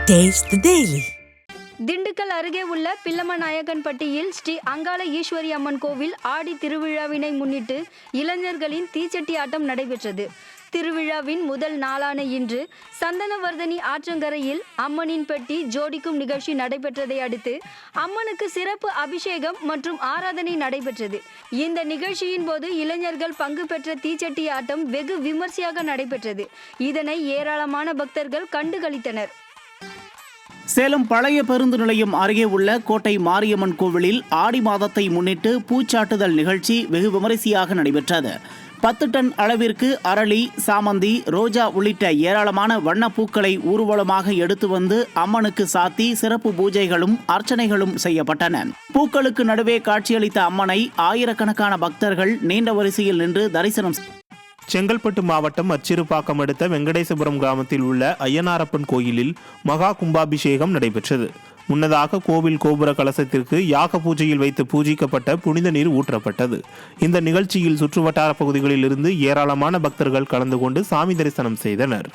Taste the Daily. Dindigul அருகே உள்ள பில்லமநாயக்கன்பட்டியில் ஸ்ரீ அங்காள ஈஸ்வரி அம்மன் கோவில் ஆடி திருவிழாவினை முன்னிட்டு இளைஞர்களின் தீச்சட்டி ஆட்டம் நடைபெற்றது. திருவிழாவின் முதல் நாளான இன்று சந்தனவர்தனி ஆற்றங்கரையில் அம்மனின் பெட்டி ஜோடிக்கும் நிகழ்ச்சி நடைபெற்றதை அடுத்து அம்மனுக்கு சிறப்பு அபிஷேகம் மற்றும் ஆராதனை நடைபெற்றது. இந்த நிகழ்ச்சியின் போது இளைஞர்கள் பங்கு பெற்ற தீச்சட்டி ஆட்டம் வெகு விமர்சையாக நடைபெற்றது. இதனை ஏராளமான பக்தர்கள் கண்டுகளித்தனர். சேலம் பழைய பேருந்து நிலையம் அருகே உள்ள கோட்டை மாரியம்மன் கோவிலில் ஆடி மாதத்தை முன்னிட்டு பூச்சாட்டுதல் நிகழ்ச்சி வெகு விமரிசையாக நடைபெற்றது. 10 டன் அளவிற்கு அரளி, சாமந்தி, ரோஜா உள்ளிட்ட ஏராளமான வண்ணப்பூக்களை ஊர்வலமாக எடுத்து வந்து அம்மனுக்கு சாத்தி சிறப்பு பூஜைகளும் அர்ச்சனைகளும் செய்யப்பட்டன. பூக்களுக்கு நடுவே காட்சியளித்த அம்மனை ஆயிரக்கணக்கான பக்தர்கள் நீண்ட வரிசையில் நின்று தரிசனம். செங்கல்பட்டு மாவட்டம் அச்சிறுபாக்கம் அடுத்த வெங்கடேசபுரம் கிராமத்தில் உள்ள ஐயனாரப்பன் கோயிலில் மகா கும்பாபிஷேகம் நடைபெற்றது. முன்னதாக கோவில் கோபுர கலசத்திற்கு யாக பூஜையில் வைத்து பூஜிக்கப்பட்ட புனித நீர் ஊற்றப்பட்டது. இந்த நிகழ்ச்சியில் சுற்றுவட்டார பகுதிகளில் இருந்து ஏராளமான பக்தர்கள் கலந்து கொண்டு சாமி தரிசனம் செய்தனர்.